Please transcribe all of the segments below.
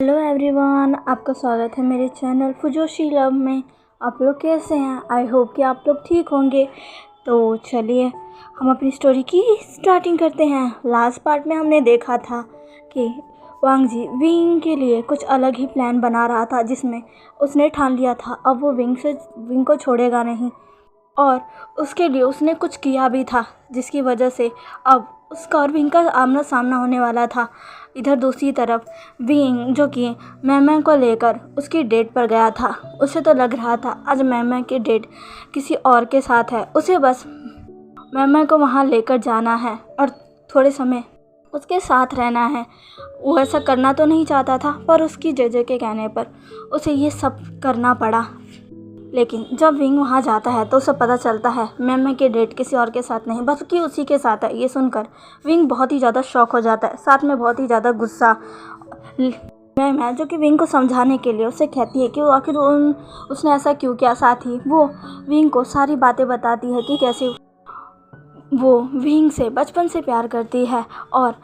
Hello everyone, आपका स्वागत है मेरे चैनल फुजोशी लव में। आप लोग कैसे हैं? आई होप कि आप लोग ठीक होंगे। तो चलिए हम अपनी स्टोरी की स्टार्टिंग करते हैं। लास्ट पार्ट में हमने देखा था कि वांग जी विंग के लिए कुछ अलग ही प्लान बना रहा था, जिसमें उसने ठान लिया था अब वो विंग को छोड़ेगा नहीं, और उसके लिए उसने कुछ किया भी था, जिसकी वजह से अब उसका और विंग का आमना सामना होने वाला था। इधर दूसरी तरफ विंग, जो कि मैम को लेकर उसकी डेट पर गया था, उसे तो लग रहा था आज मैम की डेट किसी और के साथ है, उसे बस मैम को वहाँ लेकर जाना है और थोड़े समय उसके साथ रहना है। वो ऐसा करना तो नहीं चाहता था, पर उसकी जेजे के कहने पर उसे ये सब करना पड़ा। लेकिन जब विंग वहाँ जाता है तो उसे पता चलता है मैम की डेट किसी और के साथ नहीं बल्कि उसी के साथ है। ये सुनकर विंग बहुत ही ज़्यादा शॉक हो जाता है, साथ में बहुत ही ज़्यादा गुस्सा। मैम है जो कि विंग को समझाने के लिए उसे कहती है कि वो आखिर उसने ऐसा क्यों किया। साथ ही वो विंग को सारी बातें बताती है कि कैसे वो विंग से बचपन से प्यार करती है और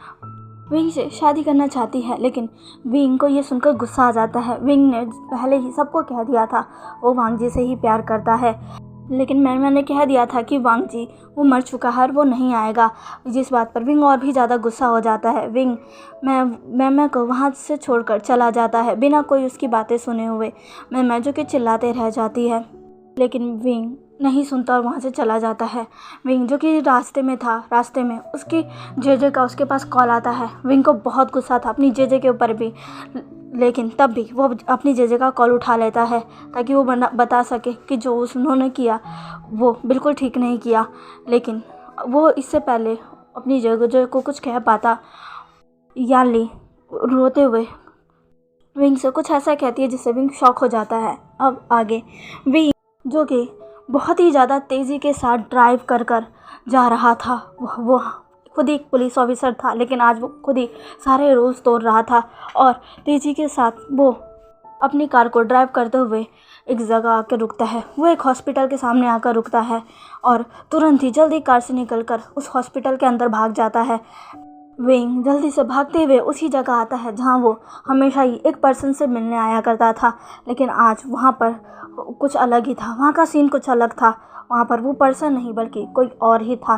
विंग से शादी करना चाहती है। लेकिन विंग को ये सुनकर गुस्सा आ जाता है। विंग ने पहले ही सबको कह दिया था वो वांग जी से ही प्यार करता है, लेकिन मैंने कह दिया था कि वांग जी वो मर चुका है और वो नहीं आएगा। जिस बात पर विंग और भी ज़्यादा गुस्सा हो जाता है। विंग मैम को वहाँ से छोड़कर चला जाता है बिना कोई उसकी बातें सुने हुए। मैम जो कि चिल्लाते रह जाती है, लेकिन विंग नहीं सुनता और वहाँ से चला जाता है। विंग जो कि रास्ते में उसकी जेजे का उसके पास कॉल आता है। विंग को बहुत गुस्सा था अपनी जेजे के ऊपर भी, लेकिन तब भी वो अपनी जेजे का कॉल उठा लेता है ताकि वो बता सके कि जो उन्होंने किया वो बिल्कुल ठीक नहीं किया। लेकिन वो इससे पहले अपनी जेजे को कुछ कह पाता, याली रोते हुए विंग से कुछ ऐसा कहती है जिससे विंग शॉक हो जाता है। अब आगे विंग जो कि बहुत ही ज़्यादा तेज़ी के साथ ड्राइव कर जा रहा था। वो खुद ही एक पुलिस ऑफिसर था, लेकिन आज वो खुद ही सारे रूल्स तोड़ रहा था और तेज़ी के साथ वो अपनी कार को ड्राइव करते हुए एक जगह आकर रुकता है। वो एक हॉस्पिटल के सामने आकर रुकता है और तुरंत ही जल्दी कार से निकलकर उस हॉस्पिटल के अंदर भाग जाता है। विंग जल्दी से भागते हुए उसी जगह आता है जहाँ वो हमेशा ही एक पर्सन से मिलने आया करता था, लेकिन आज वहाँ पर कुछ अलग ही था। वहाँ का सीन कुछ अलग था। वहाँ पर वो पर्सन नहीं बल्कि कोई और ही था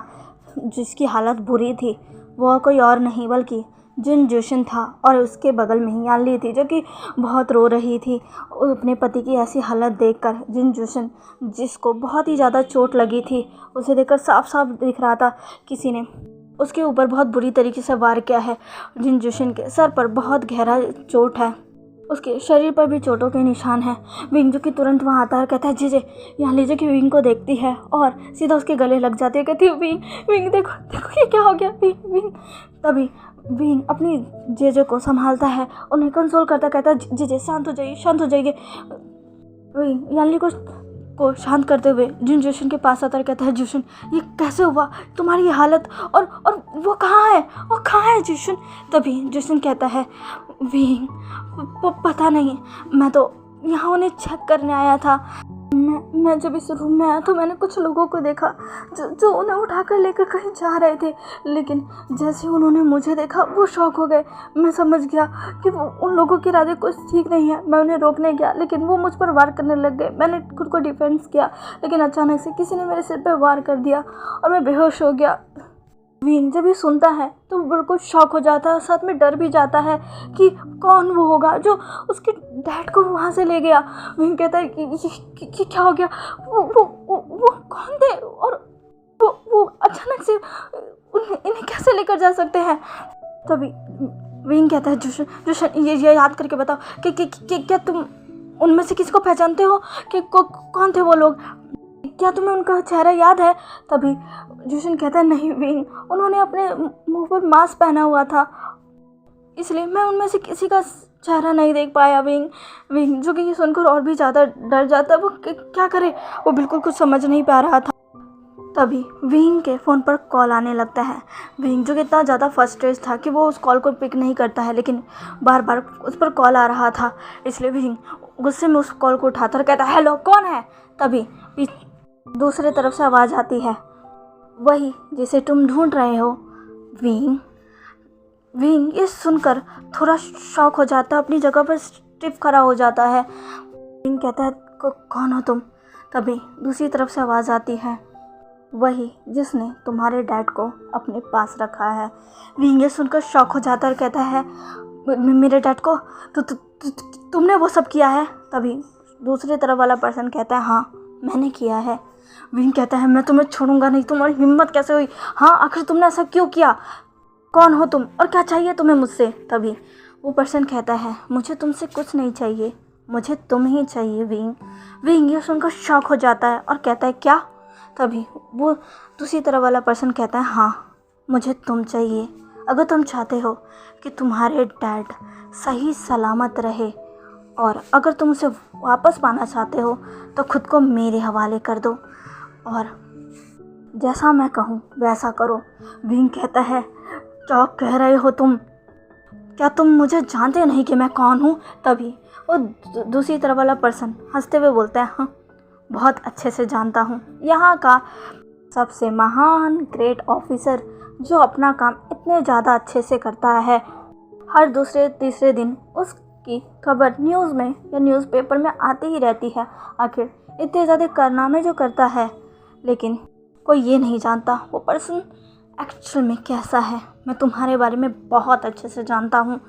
जिसकी हालत बुरी थी। वह कोई और नहीं बल्कि जिन जोशन था, और उसके बगल में ही यानली थी जो कि बहुत रो रही थी अपने पति की ऐसी हालत देखकर। जिन जोशन जिसको बहुत ही ज़्यादा चोट लगी थी, उसे देखकर साफ साफ दिख रहा था किसी ने उसके ऊपर बहुत बुरी तरीके से वार किया है। जिन जोशन के सर पर बहुत गहरा चोट है, उसके शरीर पर भी चोटों के निशान हैं। विंग जो कि तुरंत वहाँ आता है और कहता है जीजे। यहाँ लीजिए कि विंग को देखती है और सीधा उसके गले लग जाती है। कहती है विंग विंग देखो देखो ये क्या हो गया विंग विंग। तभी विंग अपनी जीजे को संभालता है, उन्हें कंसोल करता, कहता है जीजे शांत हो जाइए शांत हो जाइए। विंग यानली को शांत करते हुए जिन जोशन के पास आता है, कहता है जोशन ये कैसे हुआ तुम्हारी ये हालत, और वो कहाँ है जोशन। तभी जोशन कहता है विंग पता नहीं, मैं तो यहाँ उन्हें चेक करने आया था। मैं जब इस रूम में आया तो मैंने कुछ लोगों को देखा जो उन्हें उठाकर लेकर कहीं जा रहे थे, लेकिन जैसे उन्होंने मुझे देखा वो शॉक हो गए। मैं समझ गया कि वो उन लोगों के इरादे कुछ ठीक नहीं है। मैं उन्हें रोकने गया लेकिन वो मुझ पर वार करने लग गए। मैंने खुद को डिफेंस किया, लेकिन अचानक से किसी ने मेरे सिर पर वार कर दिया और मैं बेहोश हो गया। विंग जब ये सुनता है तो बिल्कुल शॉक हो जाता है, साथ में डर भी जाता है कि कौन वो होगा जो उसके डैड को वहाँ से ले गया। विंग कहता है कि क्या हो गया, वो कौन थे, और वो अचानक से इन्हें कैसे लेकर जा सकते हैं। तभी विंग कहता है जोशन जोशन ये याद करके बताओ कि क्या तुम उनमें से किसी को पहचानते हो कि कौन थे वो लोग, क्या तुम्हें उनका चेहरा याद है। तभी जोशन कहता है नहीं विंग, उन्होंने अपने मुंह पर मास्क पहना हुआ था, इसलिए मैं उनमें से किसी का चेहरा नहीं देख पाया। विंग जो कि ये सुनकर और भी ज़्यादा डर जाता है। वो क्या करे, वो बिल्कुल कुछ समझ नहीं पा रहा था। तभी विंग के फ़ोन पर कॉल आने लगता है। विंग जो कि इतना ज़्यादा फ्रस्ट्रेट था कि वो उस कॉल को पिक नहीं करता है, लेकिन बार बार उस पर कॉल आ रहा था, इसलिए विंग गुस्से में उस कॉल को उठाता और कहता है हेलो कौन है। तभी दूसरे तरफ से आवाज़ आती है, वही जिसे तुम ढूंढ रहे हो। विंग ये सुनकर थोड़ा शॉक हो जाता है, अपनी जगह पर स्टिफ खड़ा हो जाता है। विंग कहता है कौन हो तुम? तभी दूसरी तरफ से आवाज़ आती है, वही जिसने तुम्हारे डैड को अपने पास रखा है। विंग ये सुनकर शॉक हो जाता है और कहता है मेरे डैड को तुमने वो सब किया है? तभी दूसरी तरफ वाला पर्सन कहता है हाँ मैंने किया है। विंग कहता है मैं तुम्हें छोड़ूंगा नहीं, तुम्हारी हिम्मत कैसे हुई? हाँ आखिर तुमने ऐसा क्यों किया? कौन हो तुम और क्या चाहिए तुम्हें मुझसे? तभी वो पर्सन कहता है मुझे तुमसे कुछ नहीं चाहिए, मुझे तुम ही चाहिए। विंग ये सुनकर शॉक हो जाता है और कहता है क्या? तभी वो दूसरी तरफ वाला पर्सन कहता है हाँ मुझे तुम चाहिए। अगर तुम चाहते हो कि तुम्हारे डैड सही सलामत रहे और अगर तुम उसे वापस पाना चाहते हो तो खुद को मेरे हवाले कर दो और जैसा मैं कहूँ वैसा करो। विंग कहता है क्या कह रहे हो तुम? क्या तुम मुझे जानते नहीं कि मैं कौन हूँ? तभी वो दूसरी तरफ वाला पर्सन हंसते हुए बोलता है हाँ बहुत अच्छे से जानता हूँ, यहाँ का सबसे महान ग्रेट ऑफिसर जो अपना काम इतने ज़्यादा अच्छे से करता है। हर दूसरे तीसरे दिन उसकी खबर न्यूज़ में या न्यूज़पेपर में आती ही रहती है। आखिर इतने ज़्यादा कारनामे जो करता है, लेकिन कोई ये नहीं जानता वो पर्सन एक्चुअल में कैसा है। मैं तुम्हारे बारे में बहुत अच्छे से जानता हूँ,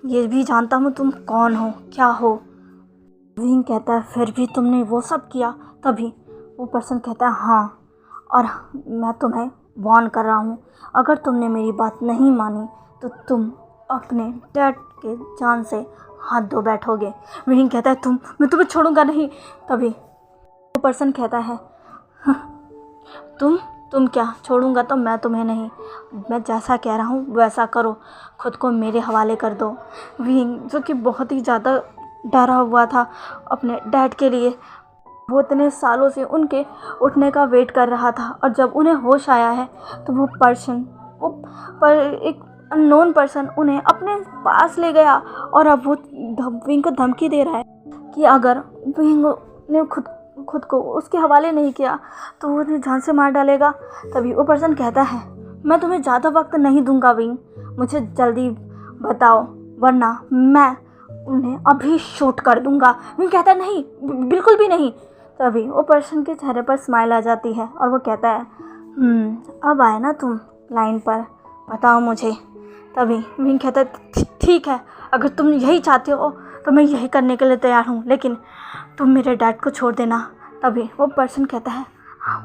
ये भी जानता हूँ तुम कौन हो, क्या हो। विंग कहता है फिर भी तुमने वो सब किया? तभी वो पर्सन कहता है हाँ और मैं तुम्हें वार्न कर रहा हूँ, अगर तुमने मेरी बात नहीं मानी तो तुम अपने डैड के जान से हाथ धो बैठोगे। विंग कहता है मैं तुम्हें छोड़ूंगा नहीं। तभी वो पर्सन कहता है तुम क्या छोड़ूंगा तो मैं तुम्हें नहीं, मैं जैसा कह रहा हूँ वैसा करो, खुद को मेरे हवाले कर दो। विंग जो कि बहुत ही ज़्यादा डरा हुआ था अपने डैड के लिए, वो इतने सालों से उनके उठने का वेट कर रहा था और जब उन्हें होश आया है तो वो एक अननोन पर्सन उन्हें अपने पास ले गया और अब वो विंग को धमकी दे रहा है कि अगर विंग ने खुद को उसके हवाले नहीं किया तो वो उन्हें जान से मार डालेगा। तभी वो पर्सन कहता है मैं तुम्हें ज़्यादा वक्त नहीं दूंगा विंग, मुझे जल्दी बताओ वरना मैं उन्हें अभी शूट कर दूंगा। विंग कहता है नहीं बिल्कुल भी नहीं। तभी वो पर्सन के चेहरे पर स्माइल आ जाती है और वो कहता है अब आए ना तुम लाइन पर, बताओ मुझे। तभी विंग कहता है ठीक है अगर तुम यही चाहते हो तो मैं यही करने के लिए तैयार हूँ, लेकिन तुम मेरे डैड को छोड़ देना। तभी वो पर्सन कहता है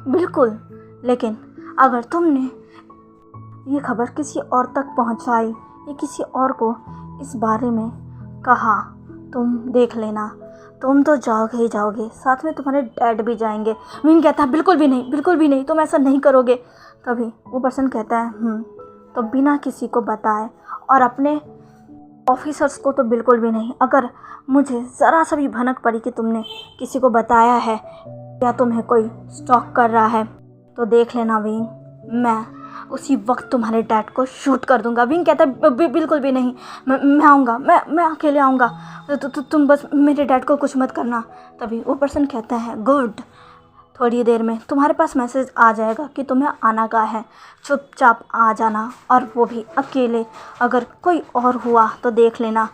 बिल्कुल, लेकिन अगर तुमने ये खबर किसी और तक पहुँचाई या किसी और को इस बारे में कहा तुम देख लेना, तुम तो जाओगे ही जाओगे, साथ में तुम्हारे डैड भी जाएंगे। विंग कहता है बिल्कुल भी नहीं, तुम ऐसा नहीं करोगे। तभी वो पर्सन कहता है तो बिना किसी को बताए और अपने ऑफिसर्स को तो बिल्कुल भी नहीं, अगर मुझे ज़रा सा भी भनक पड़ी कि तुमने किसी को बताया है या तुम्हें कोई स्टॉक कर रहा है तो देख लेना विंग, मैं उसी वक्त तुम्हारे डैड को शूट कर दूंगा। विंग कहता है बिल्कुल भी नहीं, मैं आऊँगा, मैं अकेले आऊँगा, तुम बस मेरे डैड को कुछ मत करना। तभी वो पर्सन कहता है गुड, थोड़ी देर में तुम्हारे पास मैसेज आ जाएगा कि तुम्हें आना का है, चुपचाप आ जाना और वो भी अकेले, अगर कोई और हुआ तो देख लेना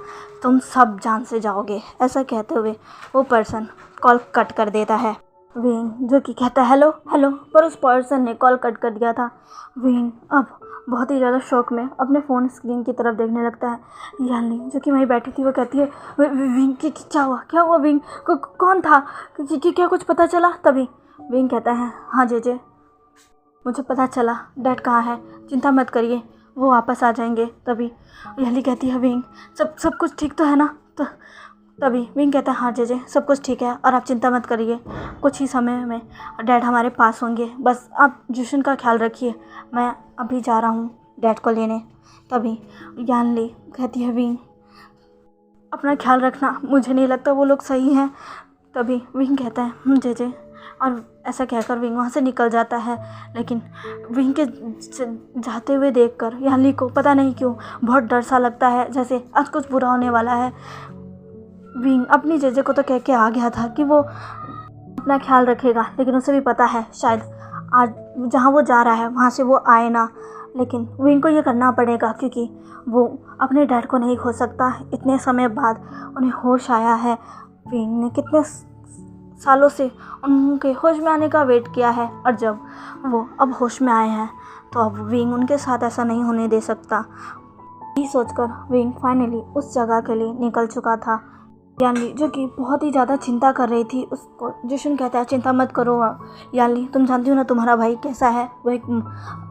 तुम सब जान से जाओगे। ऐसा कहते हुए वो पर्सन कॉल कट कर देता है। विंग जो कि कहता है हेलो, पर उस पर्सन ने कॉल कट कर दिया था। विंग अब बहुत ही ज़्यादा शौक में अपने फ़ोन स्क्रीन की तरफ देखने लगता है। यानी जो कि वहीं बैठी थी वो कहती है विंग क्या हुआ विंग, कौन था, क्या कुछ पता चला? तभी विंग कहता है हाँ जे मुझे पता चला, डैड कहाँ है, चिंता मत करिए वो वापस आ जाएंगे। तभी याली कहती है विंग सब कुछ ठीक तो है ना? तो तभी विंग कहता है हाँ जे सब कुछ ठीक है और आप चिंता मत करिए, कुछ ही समय में डैड हमारे पास होंगे, बस आप जूशन का ख्याल रखिए, मैं अभी जा रहा हूँ डैड को लेने। तभी यानली कहती है विंग अपना ख्याल रखना, मुझे नहीं लगता वो लोग सही हैं। तभी विंग कहता है जे और ऐसा कहकर विंग वहाँ से निकल जाता है। लेकिन विंग के जाते हुए देखकर यानली को पता नहीं क्यों बहुत डर सा लगता है, जैसे आज कुछ बुरा होने वाला है। विंग अपनी जेजे को तो कह के आ गया था कि वो अपना ख्याल रखेगा, लेकिन उसे भी पता है शायद आज जहाँ वो जा रहा है वहाँ से वो आए ना, लेकिन विंग को ये करना पड़ेगा क्योंकि वो अपने डैड को नहीं खो सकता। इतने समय बाद उन्हें होश आया है। विंग ने कितने सालों से उनके होश में आने का वेट किया है और जब वो अब होश में आए हैं तो अब विंग उनके साथ ऐसा नहीं होने दे सकता। यही सोचकर विंग फाइनली उस जगह के लिए निकल चुका था। यानली जो कि बहुत ही ज़्यादा चिंता कर रही थी, उसको जिशन कहता है चिंता मत करो यानली, तुम जानती हो ना तुम्हारा भाई कैसा है, वो एक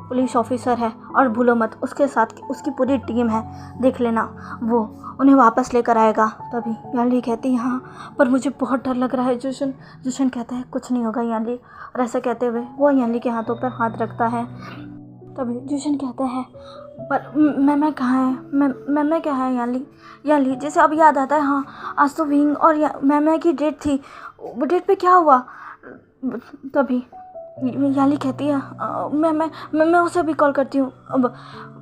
पुलिस ऑफिसर है और भूलो मत उसके साथ उसकी पूरी टीम है, देख लेना वो उन्हें वापस लेकर आएगा। तभी यानली कहती है हाँ पर मुझे बहुत डर लग रहा है जिशन। जिशन कहता है कुछ नहीं होगा यानली, और ऐसा कहते हुए वो यानली के हाथों पर हाथ रखता है। तभी जिशन कहता है पर मैं कहाँ है, मैं क्या है यानली। यानली जैसे अब याद आता है हाँ आज तो विंग और मैं की डेट थी, वो डेट पे क्या हुआ। तभी यानली कहती है मैं उसे भी कॉल करती हूँ। अब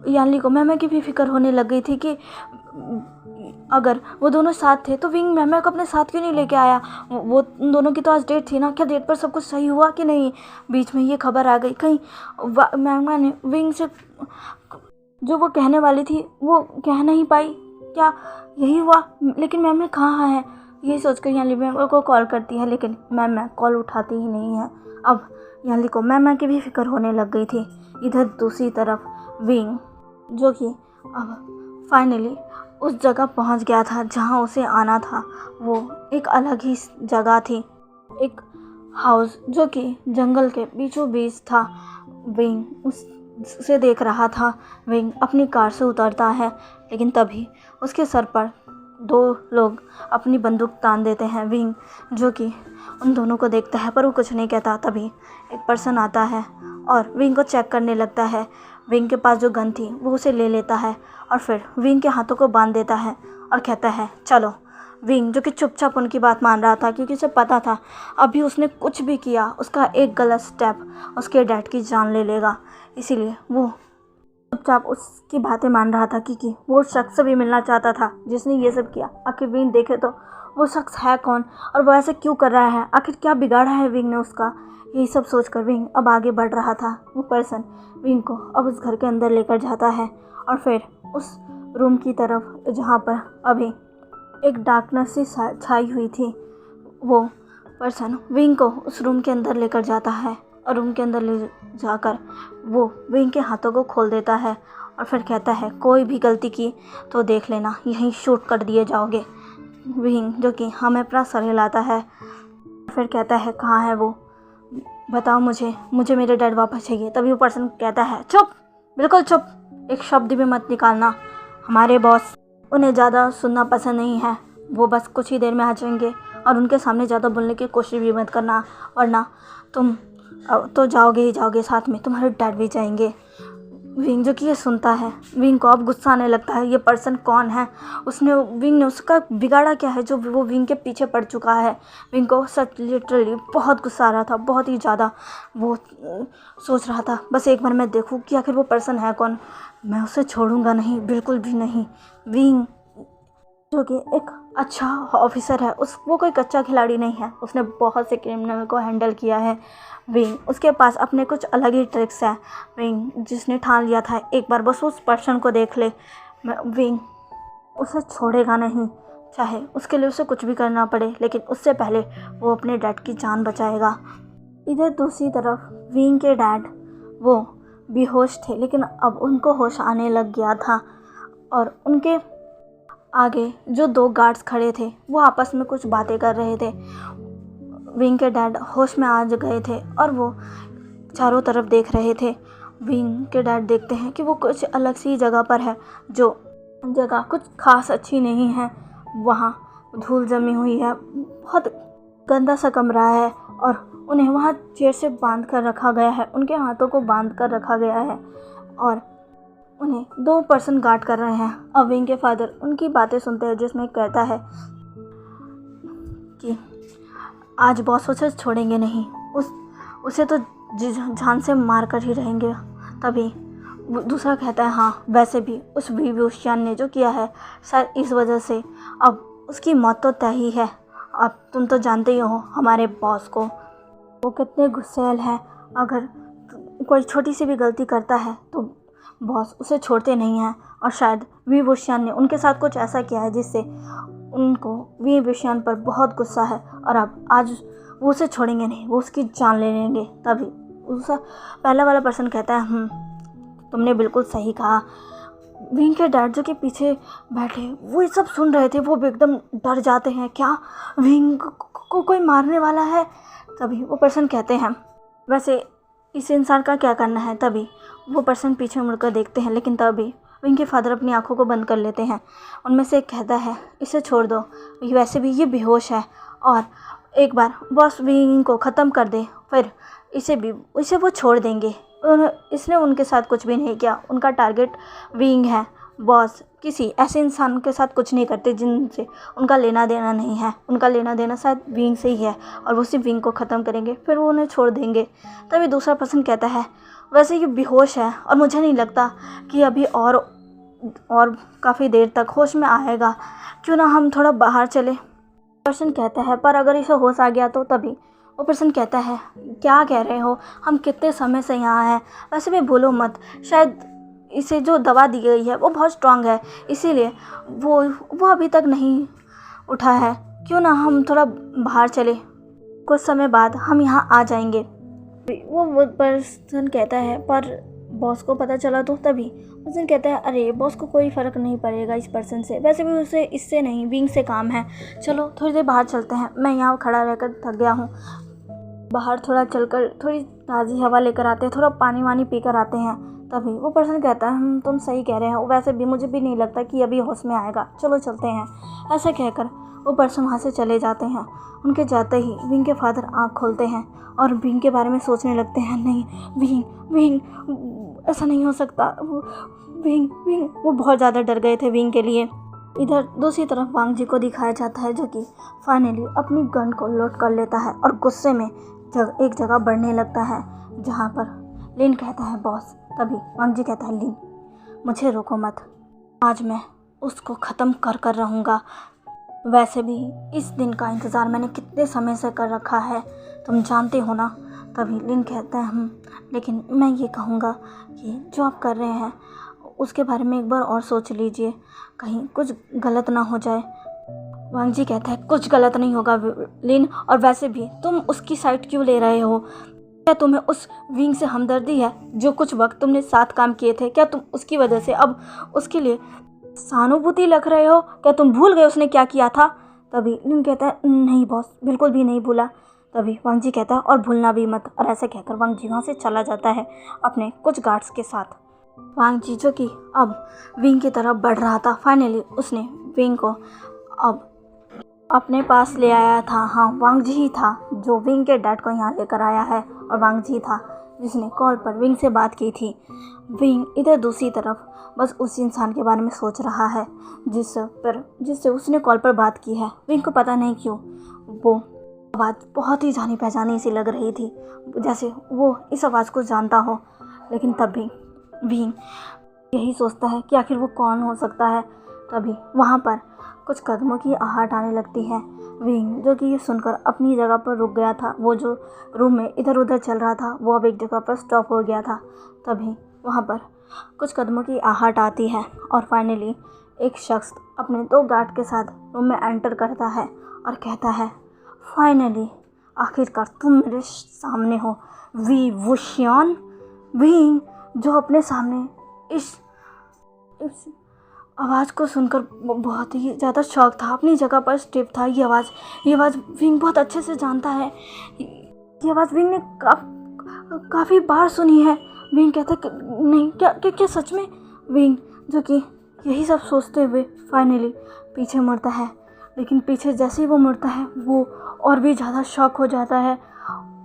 यानली को मैं की भी फिक्र होने लग गई थी कि अगर वो दोनों साथ थे तो विंग मैं को अपने साथ क्यों नहीं लेके आया। वो उन दोनों की तो आज डेट थी ना, क्या डेट पर सब कुछ सही हुआ कि नहीं। बीच में ये खबर आ गई कहीं मैंने विंग से जो वो कहने वाली थी वो कह नहीं पाई, क्या यही हुआ। लेकिन मैम कहाँ है, यही सोचकर यानली मैम को कॉल करती है लेकिन मैम कॉल उठाती ही नहीं है। अब यानली को मैम की भी फिक्र होने लग गई थी। इधर दूसरी तरफ विंग जो कि अब फाइनली उस जगह पहुंच गया था जहां उसे आना था। वो एक अलग ही जगह थी, एक हाउस जो कि जंगल के बीचों बीच था। विंग उसे देख रहा था। विंग अपनी कार से उतरता है लेकिन तभी उसके सर पर दो लोग अपनी बंदूक तान देते हैं। विंग जो कि उन दोनों को देखता है पर वो कुछ नहीं कहता। तभी एक पर्सन आता है और विंग को चेक करने लगता है। विंग के पास जो गन थी वो उसे ले लेता है और फिर विंग के हाथों को बांध देता है और कहता है चलो। विंग जो कि चुपचाप उनकी बात मान रहा था क्योंकि उसे पता था अभी उसने कुछ भी किया उसका एक गलत स्टेप उसके डैड की जान ले लेगा, इसीलिए वो चुपचाप उसकी बातें मान रहा था क्योंकि वो शख्स से भी मिलना चाहता था जिसने ये सब किया। आखिर विंग देखे तो वो शख्स है कौन और वो ऐसे क्यों कर रहा है, आखिर क्या बिगाड़ा है विंग ने उसका। यही सब सोचकर विंग अब आगे बढ़ रहा था। वो पर्सन विंग को अब उस घर के अंदर लेकर जाता है और फिर उस रूम की तरफ जहाँ पर अभी एक डार्कनेस सी छाई हुई थी। वो पर्सन विंग को उस रूम के अंदर लेकर जाता है और रूम के अंदर ले जाकर वो विंग के हाथों को खोल देता है और फिर कहता है कोई भी गलती की तो देख लेना यहीं शूट कर दिए जाओगे। विंग जो कि हमें अपना सर हिलाता है, फिर कहता है कहाँ है वो, बताओ मुझे मेरे डैड वापस चाहिए। तभी वो पर्सन कहता है चुप, बिल्कुल चुप, एक शब्द भी मत निकालना, हमारे बॉस उन्हें ज़्यादा सुनना पसंद नहीं है, वो बस कुछ ही देर में आ जाएंगे और उनके सामने ज़्यादा बोलने की कोशिश भी मत करना वरना तुम तो जाओगे ही जाओगे, साथ में तुम्हारे डैड भी जाएंगे। विंग जो कि ये सुनता है, विंग को अब गुस्सा आने लगता है ये पर्सन कौन है, विंग ने उसका बिगाड़ा क्या है जो वो विंग के पीछे पड़ चुका है। विंग को सच लिटरली बहुत गुस्सा आ रहा था, बहुत ही ज़्यादा। वो सोच रहा था बस एक बार मैं देखूं कि आखिर वो पर्सन है कौन, मैं उसे छोड़ूंगा नहीं, बिल्कुल भी नहीं। विंग जो कि एक अच्छा ऑफिसर है, वो कोई कच्चा खिलाड़ी नहीं है, उसने बहुत से क्रिमिनल को हैंडल किया है। विंग उसके पास अपने कुछ अलग ही ट्रिक्स हैं। विंग जिसने ठान लिया था एक बार बस उस पर्सन को देख ले, विंग उसे छोड़ेगा नहीं, चाहे उसके लिए उसे कुछ भी करना पड़े, लेकिन उससे पहले वो अपने डैड की जान बचाएगा। इधर दूसरी तरफ विंग के डैड वो बेहोश थे लेकिन अब उनको होश आने लग गया था और उनके आगे जो दो गार्ड्स खड़े थे वो आपस में कुछ बातें कर रहे थे। विंग के डैड होश में आ गए थे और वो चारों तरफ देख रहे थे। विंग के डैड देखते हैं कि वो कुछ अलग सी जगह पर है, जो जगह कुछ खास अच्छी नहीं है, वहाँ धूल जमी हुई है, बहुत गंदा सा कमरा है और उन्हें वहाँ चेयर से बांध कर रखा गया है, उनके हाथों को बांध कर रखा गया है और उन्हें दो पर्सन गार्ड कर रहे हैं। अब विंग के फादर उनकी बातें सुनते हैं जिसमें कहता है कि आज बॉस उसे छोड़ेंगे नहीं, उसे तो जान से मार कर ही रहेंगे। तभी दूसरा कहता है हाँ वैसे भी उस विभूषण ने जो किया है शायद इस वजह से अब उसकी मौत तो तय ही है। अब तुम तो जानते ही हो हमारे बॉस को, वो कितने गुस्सैल है, अगर कोई छोटी सी भी गलती करता है तो बॉस उसे छोड़ते नहीं हैं और शायद वी बुशियान ने उनके साथ कुछ ऐसा किया है जिससे उनको वी बुशियान पर बहुत गुस्सा है और अब आज वो उसे छोड़ेंगे नहीं, वो उसकी जान ले लेंगे। तभी उसका पहला वाला पर्सन कहता है तुमने बिल्कुल सही कहा। विंग के डैड जो कि पीछे बैठे वो ये सब सुन रहे थे, वो भी एकदम डर जाते हैं, क्या विंग को कोई मारने वाला है। तभी वो पर्सन कहते हैं वैसे इस इंसान का क्या करना है। तभी वो पर्सन पीछे मुड़कर देखते हैं, लेकिन तभी विंग के फादर अपनी आंखों को बंद कर लेते हैं। उनमें से एक कहता है इसे छोड़ दो, वैसे भी ये बेहोश है और एक बार बॉस विंग को ख़त्म कर दे फिर इसे वो छोड़ देंगे। इसने उनके साथ कुछ भी नहीं किया, उनका टारगेट विंग है। बॉस किसी ऐसे इंसान के साथ कुछ नहीं करते जिनसे उनका लेना देना नहीं है, उनका लेना देना शायद विंग से ही है और वो सिर्फ विंग को ख़त्म करेंगे फिर वो उन्हें छोड़ देंगे। तभी दूसरा पर्सन कहता है वैसे ये बेहोश है और मुझे नहीं लगता कि अभी और काफ़ी देर तक होश में आएगा, क्यों ना हम थोड़ा बाहर चले। पर्सन कहता है पर अगर इसे होश आ गया तो। तभी वो पर्सन कहता है क्या कह रहे हो, हम कितने समय से यहाँ हैं, वैसे भी भूलो मत शायद इसे जो दवा दी गई है वो बहुत स्ट्रांग है, इसीलिए वो अभी तक नहीं उठा है, क्यों ना हम थोड़ा बाहर चले, कुछ समय बाद हम यहाँ आ जाएंगे। वो पर्सन कहता है पर बॉस को पता चला तो। तभी पर्सन कहता है अरे बॉस को कोई फ़र्क नहीं पड़ेगा इस पर्सन से, वैसे भी उसे इससे नहीं विंग से काम है, चलो थोड़ी देर बाहर चलते हैं, मैं यहाँ खड़ा रहकर थक गया हूँ। बाहर थोड़ा चलकर थोड़ी ताज़ी हवा लेकर आते हैं, थोड़ा पानी वानी पी कर आते हैं। तभी वो पर्सन कहता है तुम सही कह रहे हो, वैसे भी मुझे भी नहीं लगता कि अभी होश में आएगा, चलो चलते हैं। ऐसा कहकर वो पर्सन वहाँ से चले जाते हैं। उनके जाते ही विंग के फादर आँख खोलते हैं और विंग के बारे में सोचने लगते हैं नहीं विंग ऐसा नहीं हो सकता, विंग वो बहुत ज़्यादा डर गए थे विंग के लिए। इधर दूसरी तरफ वांग जी को दिखाया जाता है जो कि फाइनली अपनी गन को लोड कर लेता है और गुस्से में एक जगह बढ़ने लगता है जहाँ पर लिन कहता है बॉस। तभी वांग जी कहता है लिन मुझे रोको मत, आज मैं उसको ख़त्म कर रहूँगा, वैसे भी इस दिन का इंतज़ार मैंने कितने समय से कर रखा है, तुम जानते हो ना। तभी लिन कहता है लेकिन मैं ये कहूँगा कि जो आप कर रहे हैं उसके बारे में एक बार और सोच लीजिए, कहीं कुछ गलत ना हो जाए। वांग जी कहता है कुछ गलत नहीं होगा लिन, और वैसे भी तुम उसकी साइड क्यों ले रहे हो, क्या तुम्हें उस विंग से हमदर्दी है जो कुछ वक्त तुमने साथ काम किए थे, क्या तुम उसकी वजह से अब उसके लिए सहानुभूति रख रहे हो, क्या तुम भूल गए उसने क्या किया था। तभी लिन कहता है नहीं बॉस बिल्कुल भी नहीं भूला। तभी वांग जी कहता है और भूलना भी मत, और ऐसे कहकर वांग जी वहाँ से चला जाता है अपने कुछ गार्ड्स के साथ। वांग जी जो कि अब विंग की तरफ बढ़ रहा था, फाइनली उसने विंग को अब अपने पास ले आया था। हाँ वांग जी ही था जो विंग के डैड को यहाँ लेकर आया है, और वांग जी था जिसने कॉल पर विंग से बात की थी। विंग इधर दूसरी तरफ बस उस इंसान के बारे में सोच रहा है जिससे उसने कॉल पर बात की है। विंग को पता नहीं क्यों वो आवाज़ बहुत ही जानी पहचानी सी लग रही थी, जैसे वो इस आवाज़ को जानता हो, लेकिन तब भी विंग यही सोचता है कि आखिर वो कौन हो सकता है। तभी वहाँ पर कुछ कदमों की आहट आने लगती है। विंग जो कि ये सुनकर अपनी जगह पर रुक गया था, वो जो रूम में इधर उधर चल रहा था वो अब एक जगह पर स्टॉप हो गया था। तभी वहाँ पर कुछ कदमों की आहट आती है और फाइनली एक शख्स अपने 2 गार्ड के साथ रूम में एंटर करता है और कहता है फाइनली आखिरकार तुम मेरे सामने हो वी बुशियान। विंग जो अपने सामने इस आवाज़ को सुनकर बहुत ही ज़्यादा शॉक था, अपनी जगह पर स्टिफ था। ये आवाज़ विंग बहुत अच्छे से जानता है, ये आवाज़ विंग ने काफ़ी बार सुनी है। विंग कहता है नहीं क्या सच में। विंग जो कि यही सब सोचते हुए फाइनली पीछे मुड़ता है, लेकिन पीछे जैसे ही वो मुड़ता है वो और भी ज़्यादा शॉक हो जाता है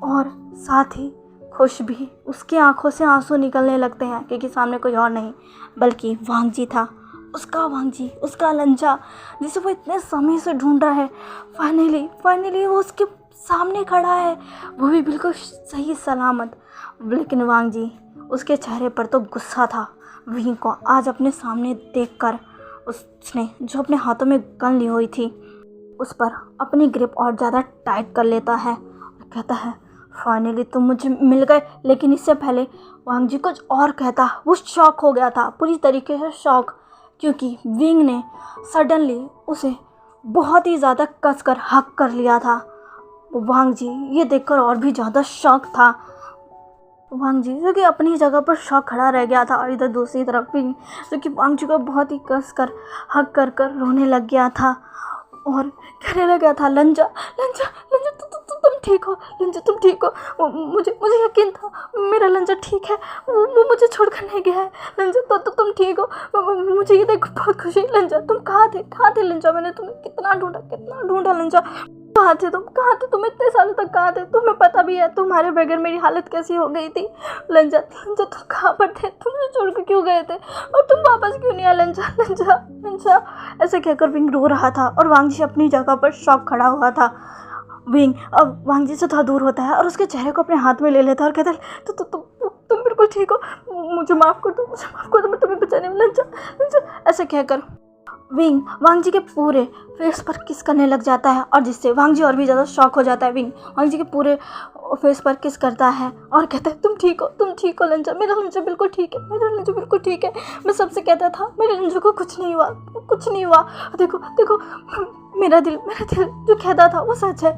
और साथ ही खुश भी। उसकी आंखों से आंसू निकलने लगते हैं क्योंकि सामने कोई और नहीं बल्कि वांग जी था, उसका वांग जी, उसका लंचा जिसे वो इतने समय से ढूंढ रहा है। फाइनली वो उसके सामने खड़ा है, वो भी बिल्कुल सही सलामत। लेकिन वांग जी उसके चेहरे पर तो गुस्सा था। विंग को आज अपने सामने देखकर उसने जो अपने हाथों में गन ली हुई थी उस पर अपनी ग्रिप और ज़्यादा टाइट कर लेता है और कहता है फाइनली तुम मुझे मिल गए। लेकिन इससे पहले वांग जी कुछ और कहता, वो शॉक हो गया था, पूरी तरीके से शॉक, क्योंकि विंग ने सडनली उसे बहुत ही ज़्यादा कसकर हक कर लिया था। वांग जी ये देखकर और भी ज़्यादा शॉक था। वांग जी जो कि अपनी जगह पर शॉक खड़ा रह गया था, और इधर दूसरी तरफ विंग जो कि वांग जी को बहुत ही कसकर हक कर कर रोने लग गया था और कहने लगा था, लंजा लंजा लंजा तुम ठीक हो, लंजा तुम ठीक हो, मुझे मुझे यकीन था मेरा लंजा ठीक है, वो मुझे छोड़कर नहीं गया है, लंजा तो तुम ठीक हो, मुझे ये देख बहुत खुशी। लंजा तुम कहाँ थे लंजा, मैंने तुम्हें कितना ढूंढा लंजा, कहाँ थे तुम इतने सालों तक कहाँ थे, तुम्हें पता भी है तुम्हारे बगैर मेरी हालत कैसी हो गई थी। लंजा तुम कहाँ पर थे, तुम मुझे छोड़ कर क्यों गए थे, और तुम वापस क्यों नहीं आए लंजा लंजा लंजा। ऐसे कहकर विंग रो रहा था और वांग जी अपनी जगह पर शॉक खड़ा हुआ था। विंग अब वांग जी से थोड़ा दूर होता है और उसके चेहरे को अपने हाथ में ले लेता है और कहता है, तुम बिल्कुल ठीक हो, मुझे माफ़ कर दो, मैं तुम्हें बचाने में लंजा। ऐसे कहकर विंग वांग जी के पूरे फेस पर किस करने लग जाता है, और जिससे वांग जी और भी ज़्यादा शॉक हो जाता है। विंग वांग जी के पूरे फेस पर किस करता है और कहता है, तुम ठीक हो लंजा, मेरा लंजा बिल्कुल ठीक है, मैं सबसे कहता था मेरे लंजा को कुछ नहीं हुआ, देखो मेरा दिल जो कहता था वो सच है,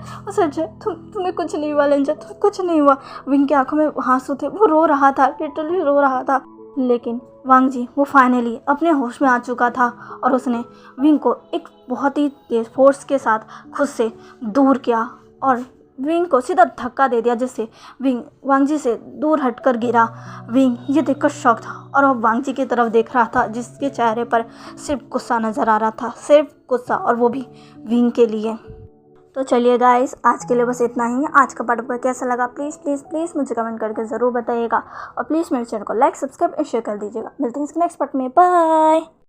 तुम्हें कुछ नहीं हुआ लंजा, तुम्हें कुछ नहीं हुआ। विंग की आंखों में आंसू थे, वो रो रहा था, लिटरली रो रहा था। लेकिन वांग जी वो फाइनली अपने होश में आ चुका था और उसने विंग को एक बहुत ही तेज फोर्स के साथ खुद से दूर किया और विंग को सीधा धक्का दे दिया, जिससे विंग वांग जी से दूर हटकर गिरा। विंग ये देखकर शॉक था और वो वांग जी की तरफ देख रहा था, जिसके चेहरे पर सिर्फ गुस्सा नज़र आ रहा था, सिर्फ गुस्सा, और वो भी विंग के लिए। तो चलिए गाइस, आज के लिए बस इतना ही। आज का पार्ट आपको कैसा लगा प्लीज़ मुझे कमेंट करके ज़रूर बताइएगा, और प्लीज़ मेरे चैनल को लाइक, सब्सक्राइब और शेयर कर दीजिएगा। मिलते हैं इसके नेक्स्ट पार्ट में, बाय।